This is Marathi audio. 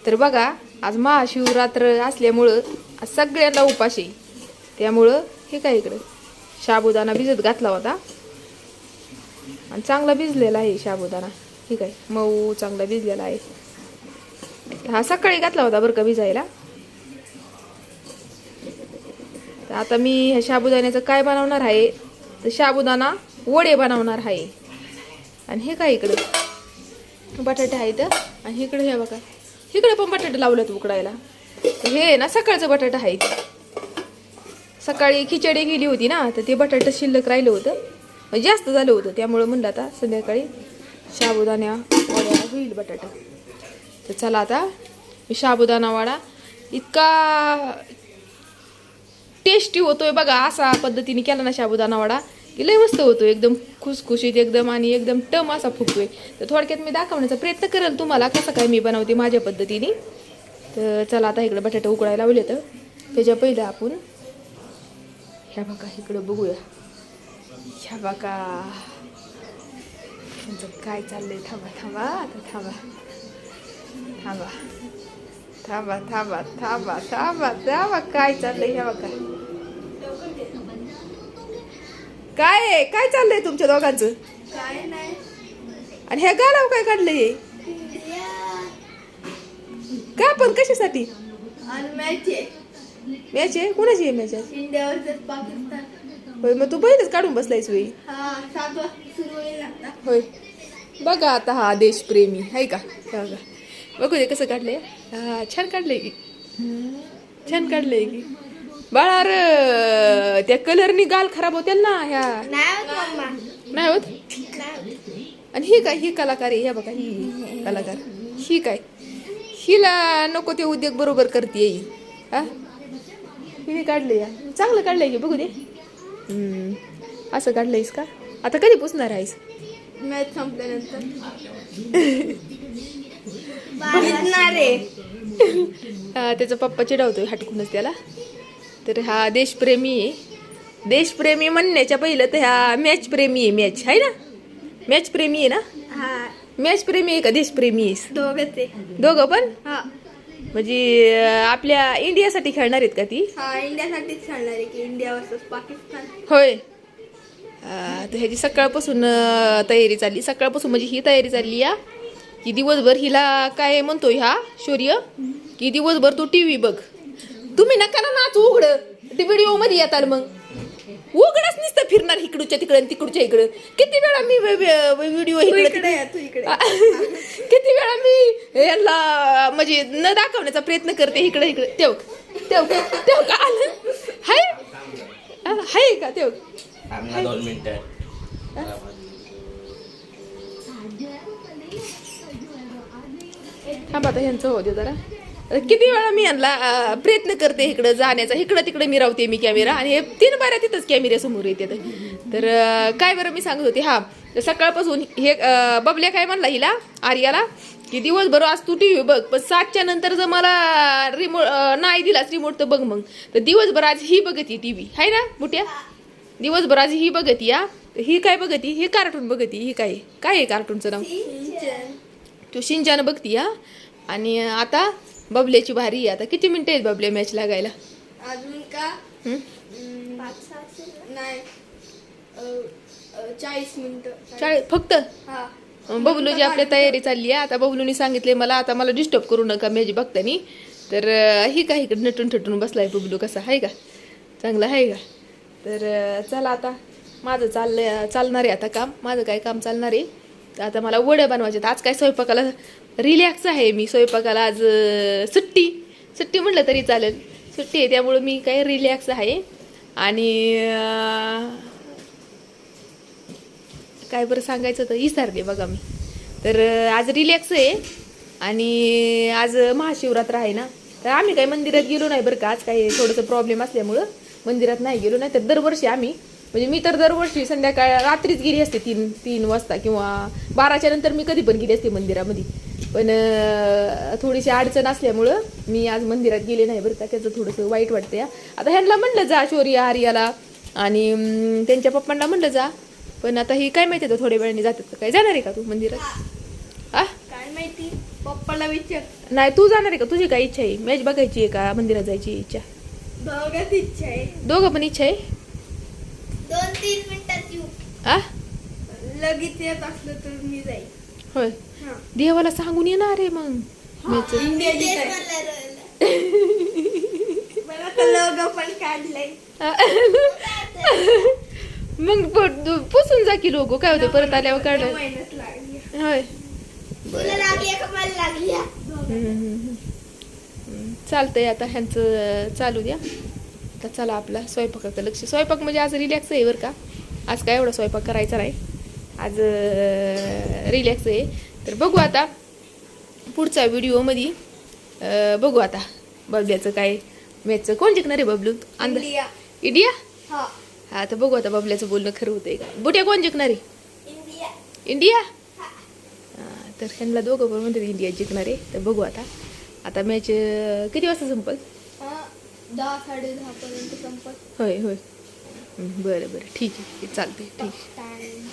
तर बघा आज महाशिवरात्र असल्यामुळं आज सगळ्यांना उपाशी, त्यामुळं हे काय इकडं साबुदाणा भिजत घातला होता आणि चांगला भिजलेला आहे साबुदाणा. ठीक आहे, मऊ चांगला भिजलेला आहे. हा सकाळी घातला होता बरं का भिजायला. तर आता मी ह्या साबुदाण्याचं काय बनवणार आहे, तर साबुदाणा वडे बनवणार आहे. आणि हे काय इकडं बटाटे आहेत आणि इकडे हे बघा, इकडे पण बटाटे लावलेत उकडायला. हे ना सकाळचं बटाटा आहे. सकाळी खिचडी गेली होती ना, तर ते बटाटा शिल्लक राहिलं होतं, जास्त झालं होतं, त्यामुळं म्हणलं आता संध्याकाळी साबुदाणा वड्याला होईल बटाटा. तर चला आता मी साबुदाणा वडा इतका टेस्टी होतोय बघा. असा पद्धतीने केला ना साबुदाणा वडा की लय मस्त होतो, एकदम खुसखुशीत एकदम आणि एकदम टम असा फुटतोय. तर थोडक्यात मी दाखवण्याचा प्रयत्न करेल तुम्हाला कसं काय मी बनवते माझ्या पद्धतीने. तर चला आता इकडे बटाटे उकळायला लावले, तर त्याच्या पहिलं आपण ह्या बघा इकडं बघूया. ह्या बघा काय चाललंय. थांबा थांबा आता थांबा थांबा थांबा थांबा थांबा थांबा थांबा काय चाललंय. ह्या बघा काय काय चाललंय तुमच्या दोघांचं. काय नाही. आणि ह्या गालाव काय काढलंय का पण कशासाठी. मॅच आहे कोणाची आहे मॅच. India versus Pakistan. होय, मग तू पहिलेच काढून बसलायस वेळी. हा 7 वाजता सुरू होईल आता. होय बघा आता हा देशप्रेमी आहे का. बघा बघू दे कसं काढलंय. हा छान काढलंय की, छान काढलंय की बाळा. र त्या कलरनी गाल खराब होतील ना ह्या. नाही होत. आणि ही काय, ही कलाकार आहे. ह्या बघा ही कलाकार, ही काय, हिला नको ते उद्योग बरोबर करते ही. हा हिने काढले, चांगलं काढलंय की बघू दे. असं काढलंयस का. आता कधी पुसणार आहेस. मॅच संपल्यानंतर. त्याचा पप्पा चिडवतोय हटकूनच त्याला. तर हा देशप्रेमी आहे. देशप्रेमी म्हणण्याच्या पहिलं तर ह्या मॅच प्रेमी आहे. मॅच आहे ना, मॅच प्रेमी आहे ना. हा मॅच प्रेमी आहे का देशप्रेमी आहेस. दोघंच आहे. दोघं पण. हा म्हणजे आपल्या इंडियासाठी खेळणार आहेत का ती. हा इंडियासाठीच खेळणार आहे की, इंडिया वर्सेस पाकिस्तान. होय. तर ह्याची सकाळपासून तयारी चालली. सकाळपासून म्हणजे ही तयारी चालली या की दिवसभर हिला काय म्हणतोय हा शौर्य की दिवसभर तू टीव्ही बघ. तुम्ही नका ना नाच उघड ते व्हिडिओ मध्ये येताल, मग उघडच नुसतं फिरणार इकडच्या तिकडे तिकडच्या इकडं. किती वेळा मी व्हिडिओ इकडे किती वेळा मी यांना म्हणजे न दाखवण्याचा प्रयत्न करते. इकडे इकडे तेव तेव तेव का आलं हाय हाय का तेव. 2 मिनिटं. थांबा आता ह्यांचं होते जरा. किती वेळा मी यांना प्रयत्न करते इकडं जाण्याचा, इकडं तिकडे मिरावते मी कॅमेरा आणि हे 3 बाऱ्या तिथंच कॅमेऱ्या समोर येते. तर काय बरं मी सांगत होते. हा तर सकाळपासून हे बबल्या काय म्हणला हिला आर्याला की दिवसभर आज तू टी व्ही बघ, पण 7च्या नंतर जर मला रिमोट नाही दिलास रिमोट तर बघ मग. तर दिवसभर आज ही बघती टी व्ही आहे ना बुट्या. दिवसभर आज ही बघती या. ही काय बघती, ही कार्टून बघती. ही काय काय आहे कार्टूनचं नाव. तू शिंचान बघती या. आणि आता बबल्याची भारी आहे. आता किती मिनिटं आहेत बबल्या मॅच लागायला. अजून का 5-6 नाही 40 मिनिटं फक्त. हा बबलूची आपल्या तयारी चालली आहे. आता बबलूनी सांगितले मला आता मला डिस्टर्ब करू नका मॅच बघतानी. तर ही काय इकडे नटून ठटून बसलाय बबलू. कसा आहे का, चांगला आहे का. तर चला आता माझं चालणार आहे आता काम. माझं काय काम चालणार आहे. तर आता मला वड्या बनवायचे. आज काय स्वयंपाकाला रिलॅक्स आहे मी. स्वयंपाकाला आज सुट्टी म्हटलं तरी चालेल. सुट्टी आहे त्यामुळं मी काय रिलॅक्स आहे. आणि काय बरं सांगायचं तर विसरले बघा मी. तर आज रिलॅक्स आहे आणि आज महाशिवरात्र आहे ना. तर आम्ही काही मंदिरात गेलो नाही बरं का. आज काही थोडंसं प्रॉब्लेम असल्यामुळं मंदिरात नाही गेलो. नाही तर दरवर्षी आम्ही म्हणजे मी तर दरवर्षी संध्याकाळ रात्रीच गेली असते 3 वाजता किंवा 12च्या नंतर मी कधी पण गेली असते मंदिरामध्ये. पण थोडीशी अडचण असल्यामुळं मी आज मंदिरात गेले नाही बरं का. त्याचं थोडंसं वाईट वाटतं या. आता ह्यांना म्हणलं जा शौर्य आर्याला आणि त्यांच्या पप्पांना म्हणलं जा. पण आता ही काय माहिती थोड्या वेळाने जातात. काय जाणार आहे का तू मंदिरात. काय माहिती. पप्पाला विचार. नाही तू जाणार आहे का? तुझी काय इच्छा आहे? मॅच बघायची आहे का मंदिरात जायची इच्छा? दोघांची इच्छा आहे. दोघं पण इच्छा आहे. 2-3 मिनिटात येऊ. आ लगेच येत असलं तर मी जाईल. होय. हा. देवाला सांगून येणार आहे मग मॅच. मला आता लोगो पण काढलंय. मग पुसून जा की लोगो. काय होतं परत आल्यावर काढ. मेहनत लागली. होय. तुला लागली का मला लागली? चालतंय आता ह्यांचं चालू द्या. आता चला आपला स्वयंपाकाकडे लक्ष. स्वयंपाक म्हणजे आज रिलॅक्स आहे बरं का. आज काय एवढा स्वयंपाक करायचा नाही. आज रिलॅक्स आहे. तर बघू आता पुढच्या व्हिडिओमध्ये बघू आता बबल्याचं काय मॅचचं. कोण जिंकणार आहे बबलू? इंडिया. इंडिया. हा. हा तर बघू आता बबल्याचं बोलणं खरं होतंय का. बुट्या कोण जिंकणार आहे? इंडिया. इंडिया. तर ह्यांना दोघं पण म्हणतात इंडिया जिंकणार आहे. तर बघू आता. आता मॅच किती वाजता संपल? 10-10:30 पर्यंत संपत. होय होय. बरं बरं ठीक आहे चालते ठीक आहे. टाइम.